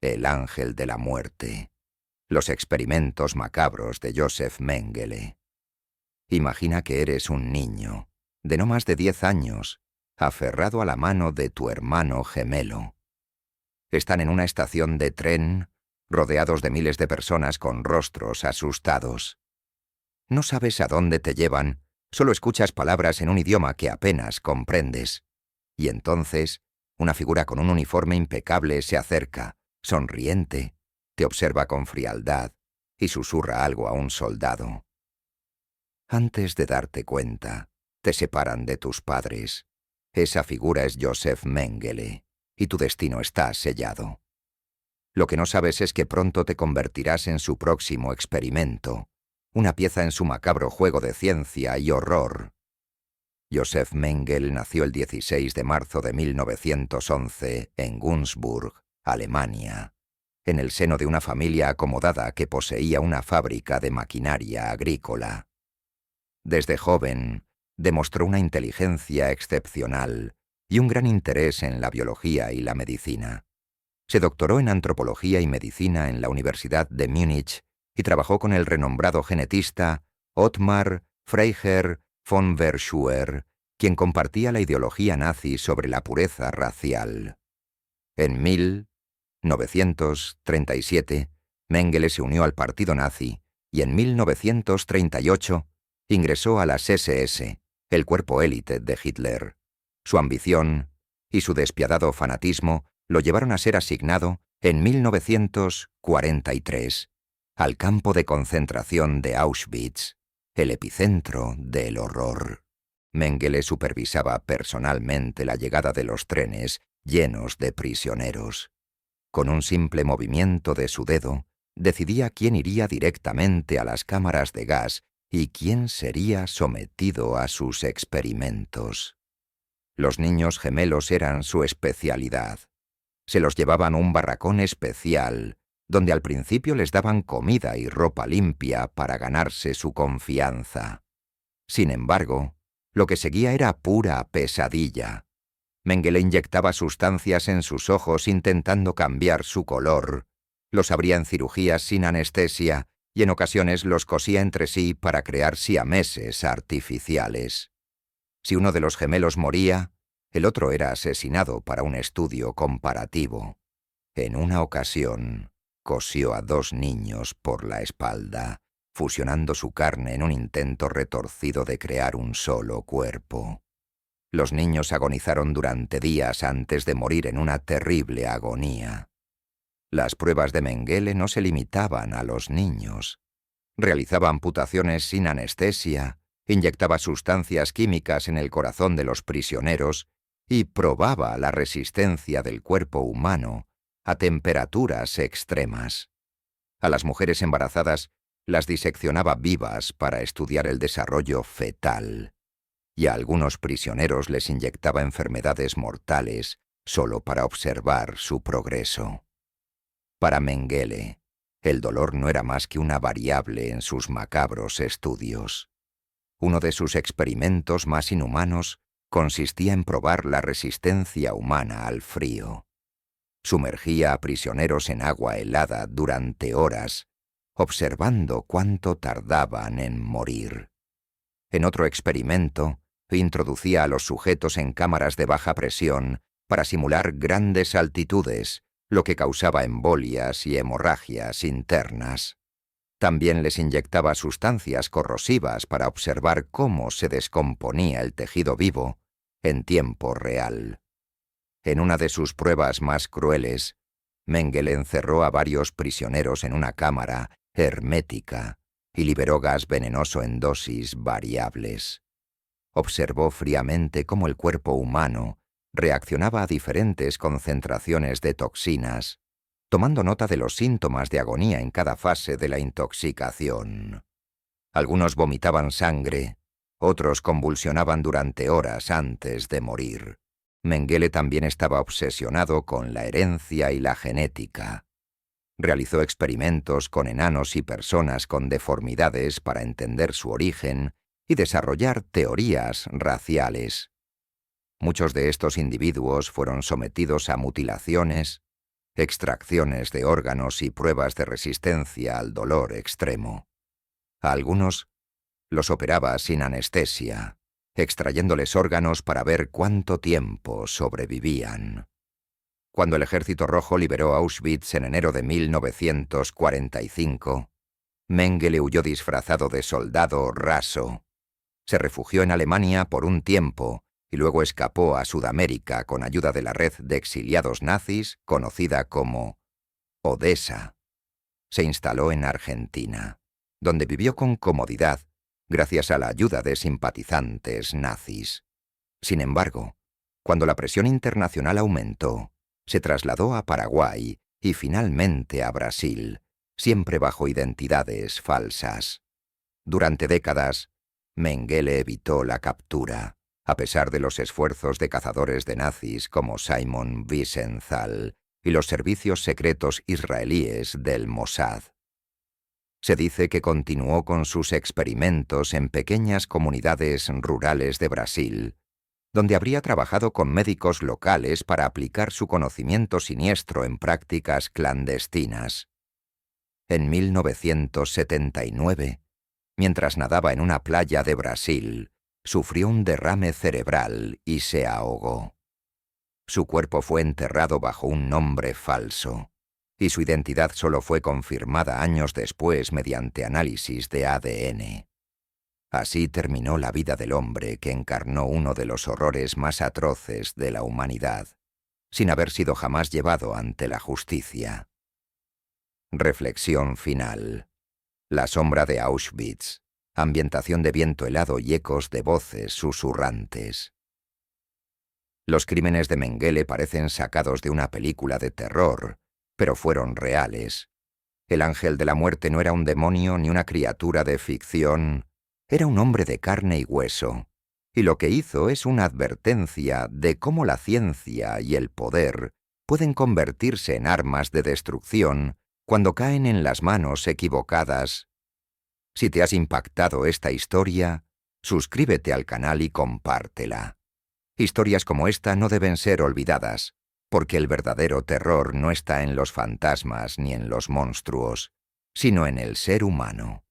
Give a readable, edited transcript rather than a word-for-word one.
El ángel de la muerte. Los experimentos macabros de Joseph Mengele. Imagina que eres un niño, de no más de 10 años, aferrado a la mano de tu hermano gemelo. Están en una estación de tren, rodeados de miles de personas con rostros asustados. No sabes a dónde te llevan, solo escuchas palabras en un idioma que apenas comprendes. Y entonces, una figura con un uniforme impecable se acerca, sonriente, te observa con frialdad y susurra algo a un soldado. Antes de darte cuenta, te separan de tus padres. Esa figura es Joseph Mengele, y tu destino está sellado. Lo que no sabes es que pronto te convertirás en su próximo experimento, una pieza en su macabro juego de ciencia y horror. Joseph Mengele nació el 16 de marzo de 1911 en Günzburg, Alemania, en el seno de una familia acomodada que poseía una fábrica de maquinaria agrícola. Desde joven, demostró una inteligencia excepcional y un gran interés en la biología y la medicina. Se doctoró en antropología y medicina en la Universidad de Múnich y trabajó con el renombrado genetista Ottmar Freiherr von Verschuer, quien compartía la ideología nazi sobre la pureza racial. En 1937, Mengele se unió al partido nazi y en 1938 ingresó a las SS, el cuerpo élite de Hitler. Su ambición y su despiadado fanatismo lo llevaron a ser asignado, en 1943, al campo de concentración de Auschwitz, el epicentro del horror. Mengele supervisaba personalmente la llegada de los trenes llenos de prisioneros. Con un simple movimiento de su dedo, decidía quién iría directamente a las cámaras de gas y quién sería sometido a sus experimentos. Los niños gemelos eran su especialidad. Se los llevaban a un barracón especial, donde al principio les daban comida y ropa limpia para ganarse su confianza. Sin embargo, lo que seguía era pura pesadilla. Mengele inyectaba sustancias en sus ojos intentando cambiar su color. Los abría en cirugías sin anestesia y en ocasiones los cosía entre sí para crear siameses artificiales. Si uno de los gemelos moría, el otro era asesinado para un estudio comparativo. En una ocasión, cosió a 2 niños por la espalda, fusionando su carne en un intento retorcido de crear un solo cuerpo. Los niños agonizaron durante días antes de morir en una terrible agonía. Las pruebas de Mengele no se limitaban a los niños. Realizaba amputaciones sin anestesia, inyectaba sustancias químicas en el corazón de los prisioneros y probaba la resistencia del cuerpo humano a temperaturas extremas. A las mujeres embarazadas las diseccionaba vivas para estudiar el desarrollo fetal, y a algunos prisioneros les inyectaba enfermedades mortales solo para observar su progreso. Para Mengele, el dolor no era más que una variable en sus macabros estudios. Uno de sus experimentos más inhumanos consistía en probar la resistencia humana al frío. Sumergía a prisioneros en agua helada durante horas, observando cuánto tardaban en morir. En otro experimento, introducía a los sujetos en cámaras de baja presión para simular grandes altitudes, lo que causaba embolias y hemorragias internas. También les inyectaba sustancias corrosivas para observar cómo se descomponía el tejido vivo en tiempo real. En una de sus pruebas más crueles, Mengele encerró a varios prisioneros en una cámara hermética y liberó gas venenoso en dosis variables. Observó fríamente cómo el cuerpo humano reaccionaba a diferentes concentraciones de toxinas, tomando nota de los síntomas de agonía en cada fase de la intoxicación. Algunos vomitaban sangre, otros convulsionaban durante horas antes de morir. Mengele también estaba obsesionado con la herencia y la genética. Realizó experimentos con enanos y personas con deformidades para entender su origen y desarrollar teorías raciales. Muchos de estos individuos fueron sometidos a mutilaciones, extracciones de órganos y pruebas de resistencia al dolor extremo. A algunos los operaba sin anestesia, extrayéndoles órganos para ver cuánto tiempo sobrevivían. Cuando el Ejército Rojo liberó Auschwitz en enero de 1945, Mengele huyó disfrazado de soldado raso. Se refugió en Alemania por un tiempo y luego escapó a Sudamérica con ayuda de la red de exiliados nazis conocida como Odessa. Se instaló en Argentina, donde vivió con comodidad gracias a la ayuda de simpatizantes nazis. Sin embargo, cuando la presión internacional aumentó, se trasladó a Paraguay y finalmente a Brasil, siempre bajo identidades falsas. Durante décadas, Mengele evitó la captura, a pesar de los esfuerzos de cazadores de nazis como Simon Wiesenthal y los servicios secretos israelíes del Mossad. Se dice que continuó con sus experimentos en pequeñas comunidades rurales de Brasil, donde habría trabajado con médicos locales para aplicar su conocimiento siniestro en prácticas clandestinas. En 1979, mientras nadaba en una playa de Brasil, sufrió un derrame cerebral y se ahogó. Su cuerpo fue enterrado bajo un nombre falso, y su identidad solo fue confirmada años después mediante análisis de ADN. Así terminó la vida del hombre que encarnó uno de los horrores más atroces de la humanidad, sin haber sido jamás llevado ante la justicia. Reflexión final. La sombra de Auschwitz. Ambientación de viento helado y ecos de voces susurrantes. Los crímenes de Mengele parecen sacados de una película de terror, pero fueron reales. El ángel de la muerte no era un demonio ni una criatura de ficción, era un hombre de carne y hueso, y lo que hizo es una advertencia de cómo la ciencia y el poder pueden convertirse en armas de destrucción cuando caen en las manos equivocadas. Si te has impactado esta historia, suscríbete al canal y compártela. Historias como esta no deben ser olvidadas, porque el verdadero terror no está en los fantasmas ni en los monstruos, sino en el ser humano.